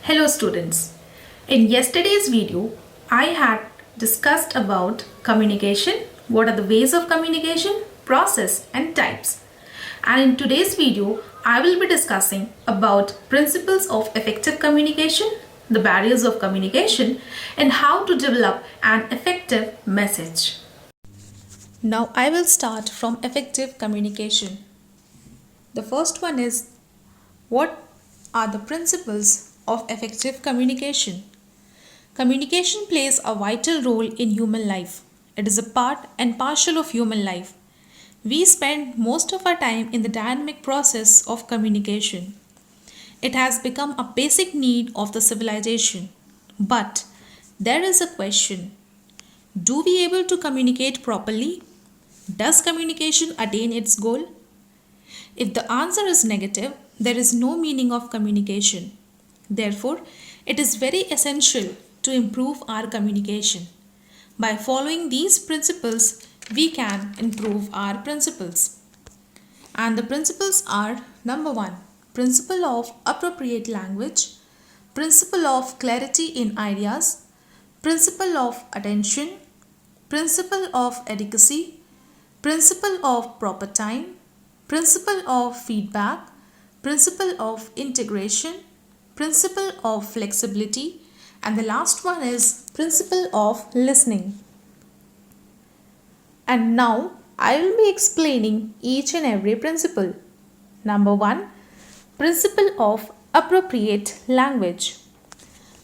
Hello students. In yesterday's video, I had discussed about communication, what are the ways of communication, process and types. And in today's video, I will be discussing about principles of effective communication, the barriers of communication and how to develop an effective message. Now I will start from effective communication. The first one is, what are the principles of effective communication? Communication plays a vital role in human life. It is a part and parcel of human life. We spend most of our time in the dynamic process of communication. It has become a basic need of the civilization. But there is a question. Do we able to communicate properly? Does communication attain its goal? If the answer is negative, there is no meaning of communication. Therefore, it is very essential to improve our communication. By following these principles, we can improve our principles. And the principles are: number 1, principle of appropriate language, principle of clarity in ideas, principle of attention, principle of adequacy, principle of proper time, principle of feedback, principle of integration, principle of flexibility, and the last one is principle of listening. And now I will be explaining each and every principle. Number 1, principle of appropriate language.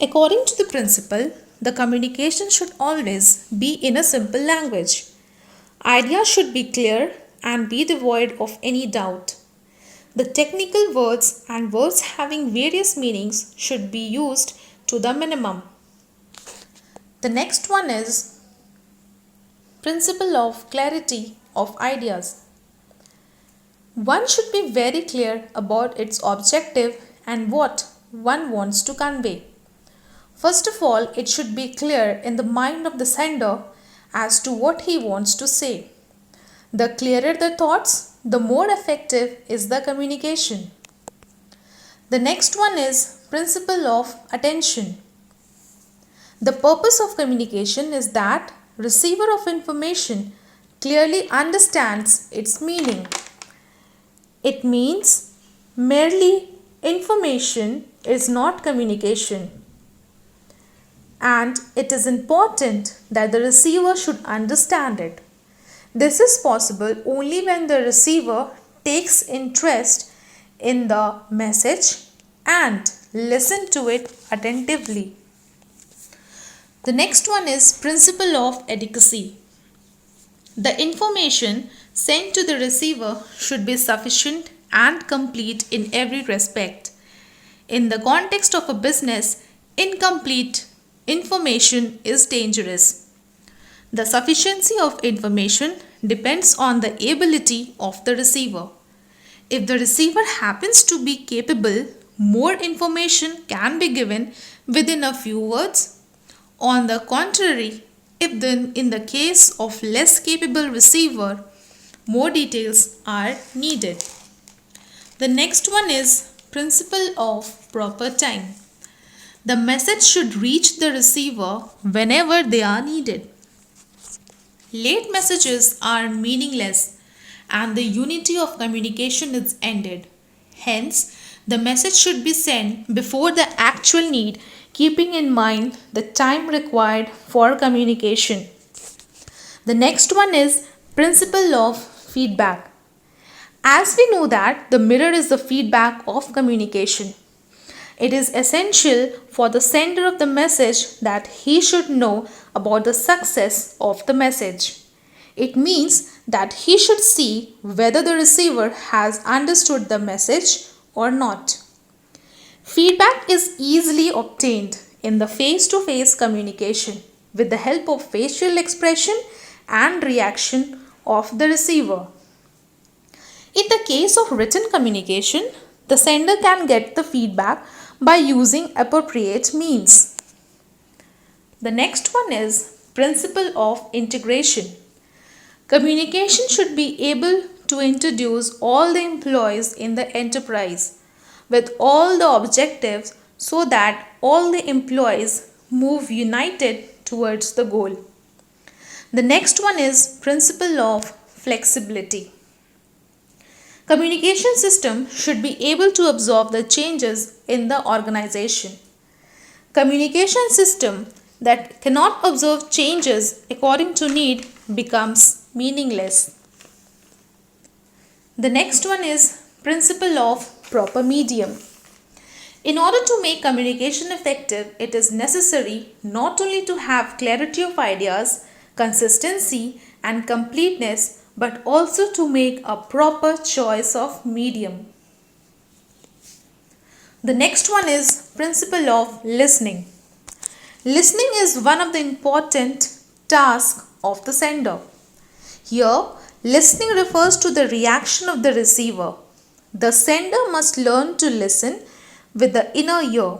According to the principle, the communication should always be in a simple language. Ideas should be clear and be devoid of any doubt. The technical words and words having various meanings should be used to the minimum. The next one is principle of clarity of ideas. One should be very clear about its objective and what one wants to convey. First of all, it should be clear in the mind of the sender as to what he wants to say. The clearer the thoughts, the more effective is the communication. The next one is principle of attention. The purpose of communication is that receiver of information clearly understands its meaning. It means merely information is not communication. And it is important that the receiver should understand it. This is possible only when the receiver takes interest in the message and listen to it attentively. The next one is principle of adequacy. The information sent to the receiver should be sufficient and complete in every respect. In the context of a business, incomplete information is dangerous. The sufficiency of information depends on the ability of the receiver. If the receiver happens to be capable, more information can be given within a few words. On the contrary, if in the case of less capable receiver, more details are needed. The next one is principle of proper time. The message should reach the receiver whenever they are needed. Late messages are meaningless and the unity of communication is ended. Hence, the message should be sent before the actual need, keeping in mind the time required for communication. The next one is principle of feedback. As we know that the mirror is the feedback of communication. It is essential for the sender of the message that he should know about the success of the message. It means that he should see whether the receiver has understood the message or not. Feedback is easily obtained in the face-to-face communication with the help of facial expression and reaction of the receiver. In the case of written communication, the sender can get the feedback by using appropriate means. The next one is principle of integration. Communication should be able to introduce all the employees in the enterprise with all the objectives so that all the employees move united towards the goal. The next one is principle of flexibility. Communication system should be able to absorb the changes in the organization. Communication system that cannot observe changes according to need becomes meaningless. The next one is principle of proper medium. In order to make communication effective, it is necessary not only to have clarity of ideas, consistency and completeness, but also to make a proper choice of medium. The next one is principle of listening. Listening is one of the important tasks of the sender. Here, listening refers to the reaction of the receiver. The sender must learn to listen with the inner ear.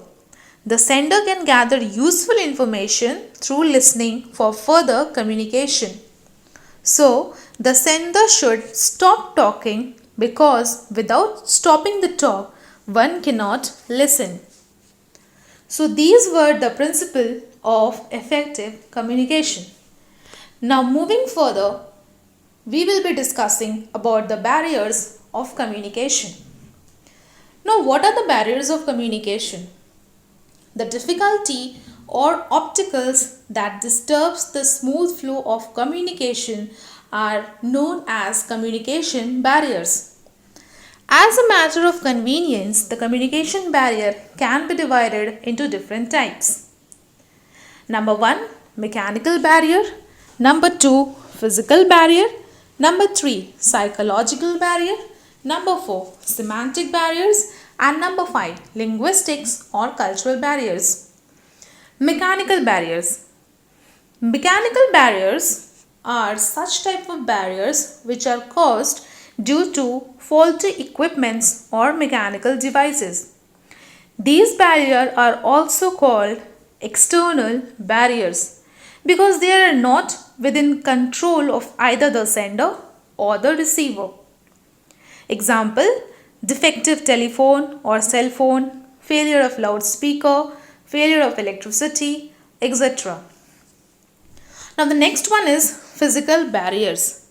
The sender can gather useful information through listening for further communication. So, the sender should stop talking because without stopping the talk, one cannot listen. So, these were the principle of effective communication. Now, moving further, we will be discussing about the barriers of communication. Now, what are the barriers of communication? The difficulty or obstacles that disturbs the smooth flow of communication are known as communication barriers. As a matter of convenience, the communication barrier can be divided into different types. Number 1, mechanical barrier. Number 2, physical barrier. Number 3, psychological barrier. Number 4, semantic barriers. And number 5, linguistics or cultural barriers. Mechanical barriers. Mechanical barriers are such type of barriers which are caused due to faulty equipments or mechanical devices. These barriers are also called external barriers because they are not within control of either the sender or the receiver. Example, defective telephone or cell phone, failure of loudspeaker, failure of electricity, etc. Now the next one is physical barriers.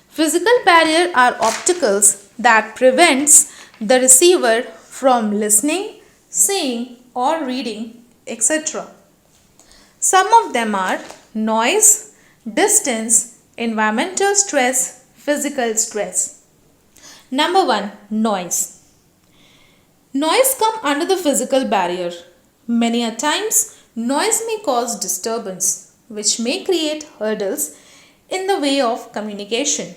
Physical barriers are obstacles that prevents the receiver from listening, seeing or reading, etc. Some of them are noise, distance, environmental stress, physical stress. Number 1, noise. Noise comes under the physical barrier. Many a times, noise may cause disturbance, which may create hurdles in the way of communication.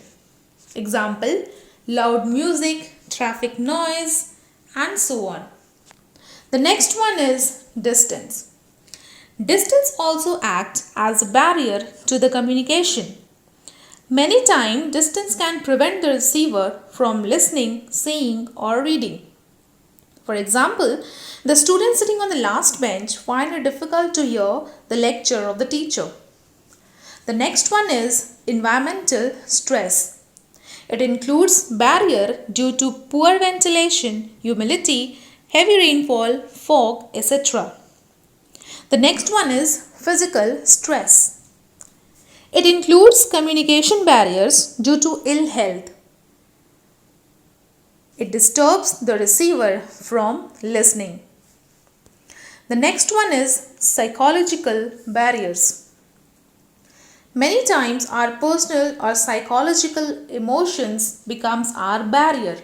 Example, loud music, traffic noise, and so on. The next one is distance. Distance also acts as a barrier to the communication. Many times, distance can prevent the receiver from listening, seeing, or reading. For example, the student sitting on the last bench find it difficult to hear the lecture of the teacher. The next one is environmental stress. It includes barrier due to poor ventilation, humidity, heavy rainfall, fog, etc. The next one is physical stress. It includes communication barriers due to ill health. It disturbs the receiver from listening. The next one is psychological barriers. Many times our personal or psychological emotions becomes our barrier.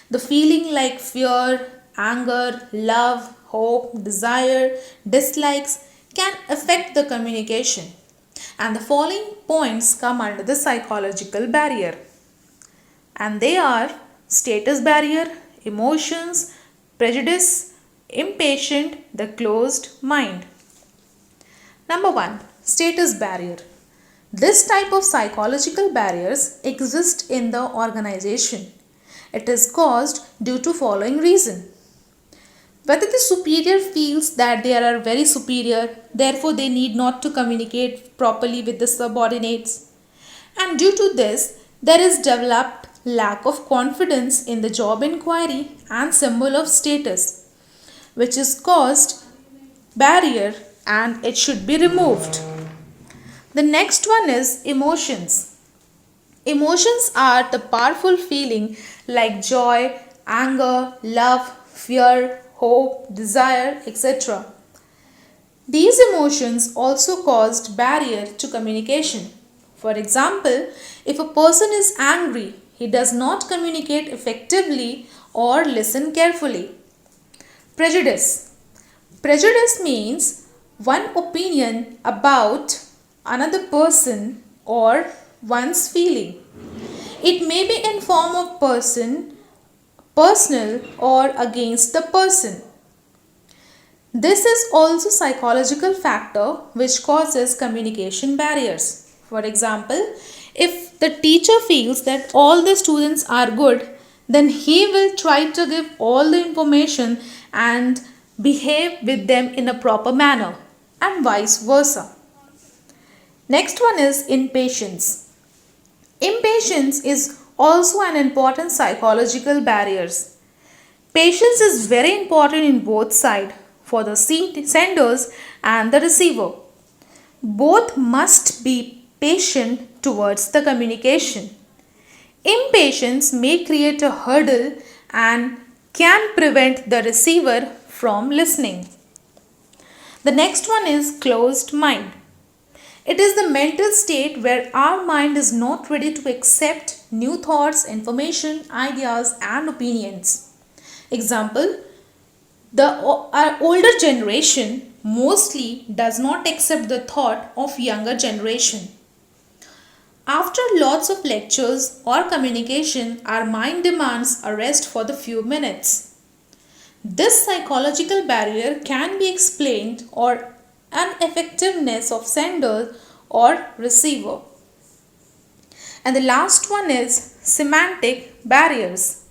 The feeling like fear, anger, love, hope, desire, dislikes can affect the communication. And the following points come under the psychological barrier. And they are status barrier, emotions, prejudice, impatient, the closed mind. Number 1, status barrier. This type of psychological barriers exist in the organization. It is caused due to following reason. Whether the superior feels that they are very superior, therefore they need not to communicate properly with the subordinates. And due to this, there is developed lack of confidence in the job inquiry and symbol of status. which is caused barrier and it should be removed. The next one is emotions. Emotions are the powerful feeling like joy, anger, love, fear, hope, desire, etc. These emotions also caused barrier to communication. For example, if a person is angry, he does not communicate effectively or listen carefully. Prejudice. Prejudice means one opinion about another person or one's feeling. It may be in form of personal or against the person. This is also psychological factor which causes communication barriers. For example, if the teacher feels that all the students are good, then he will try to give all the information and behave with them in a proper manner, and vice versa. Next one is impatience. Impatience is also an important psychological barrier. Patience is very important in both sides, for the senders and the receiver. Both must be patient towards the communication. Impatience may create a hurdle and can prevent the receiver from listening. The next one is closed mind. It is the mental state where our mind is not ready to accept new thoughts, information, ideas, and opinions. Example, our older generation mostly does not accept the thought of younger generation. After lots of lectures or communication, our mind demands a rest for the few minutes. This psychological barrier can be explained or ineffectiveness of sender or receiver. And the last one is semantic barriers.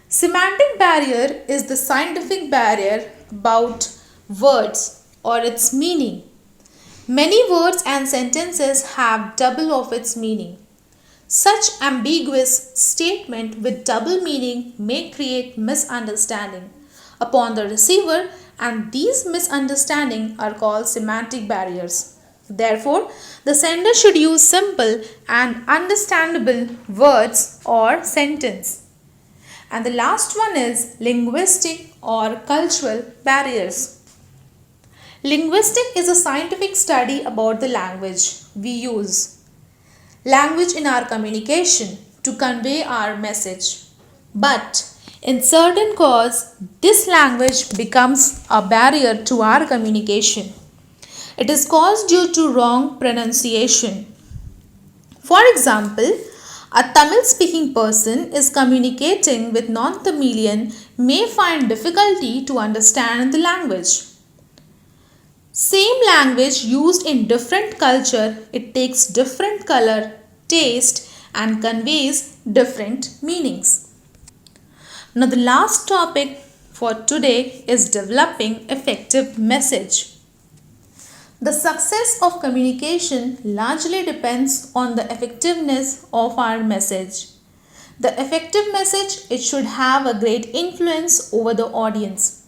Semantic barrier is the scientific barrier about words or its meaning. Many words and sentences have double of its meaning. Such ambiguous statement with double meaning may create misunderstanding upon the receiver, and these misunderstandings are called semantic barriers. Therefore, the sender should use simple and understandable words or sentence. And the last one is linguistic or cultural barriers. Linguistic is a scientific study about the language we use. Language in our communication to convey our message. But in certain cause, this language becomes a barrier to our communication. It is caused due to wrong pronunciation. For example, a Tamil speaking person is communicating with non-Tamilian may find difficulty to understand the language. Same language used in different culture, it takes different color, taste and conveys different meanings. Now the last topic for today is developing effective message. The success of communication largely depends on the effectiveness of our message. The effective message, it should have a great influence over the audience,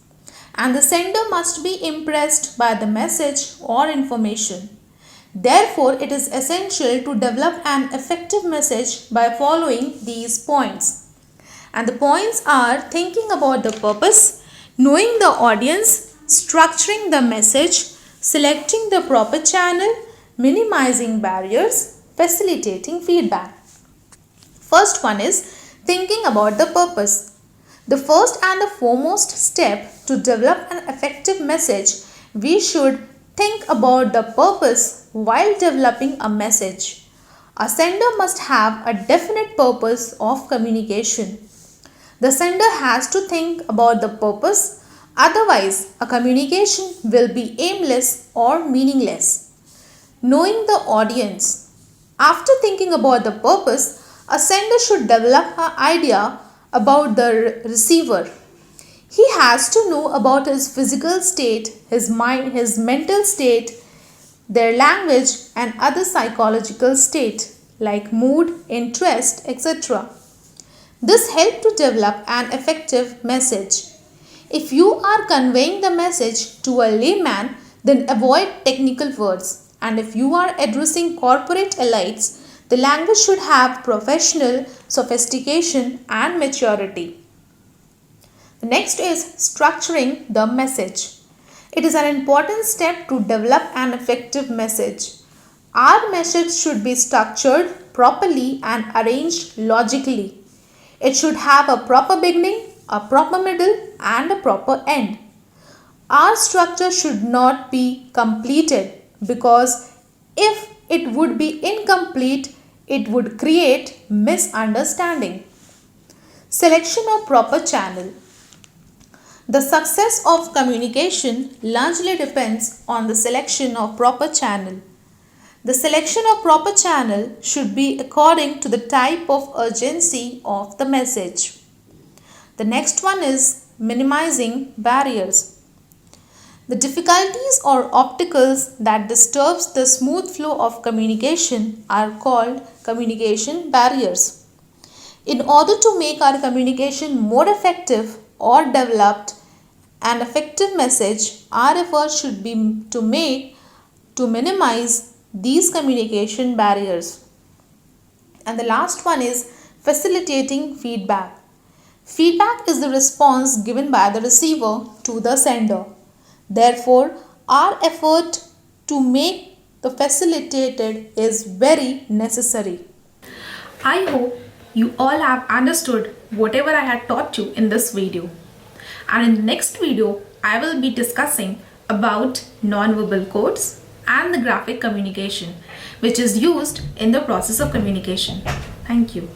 and the sender must be impressed by the message or information. Therefore, it is essential to develop an effective message by following these points. And the points are thinking about the purpose, knowing the audience, structuring the message, selecting the proper channel, minimizing barriers, facilitating feedback. First one is thinking about the purpose. The first and the foremost step to develop an effective message, we should think about the purpose while developing a message. A sender must have a definite purpose of communication. The sender has to think about the purpose. Otherwise, a communication will be aimless or meaningless. Knowing the audience. After thinking about the purpose, a sender should develop an idea about the receiver. He has to know about his physical state, his mind, his mental state, their language and other psychological state like mood, interest, etc. This helps to develop an effective message. If you are conveying the message to a layman, then avoid technical words. And if you are addressing corporate elites, the language should have professional sophistication and maturity. The next is structuring the message. It is an important step to develop an effective message. Our message should be structured properly and arranged logically. It should have a proper beginning, a proper middle, and a proper end. Our structure should not be completed because if it would be incomplete, it would create misunderstanding. Selection of proper channel. The success of communication largely depends on the selection of proper channel. The selection of proper channel should be according to the type of urgency of the message. The next one is minimizing barriers. The difficulties or obstacles that disturbs the smooth flow of communication are called communication barriers. In order to make our communication more effective or developed an effective message, our effort should be to minimize these communication barriers. And the last one is facilitating feedback. Feedback is the response given by the receiver to the sender. Therefore, our effort to make the facilitated is very necessary. I hope you all have understood whatever I had taught you in this video. And in the next video, I will be discussing about non-verbal codes and the graphic communication, which is used in the process of communication. Thank you.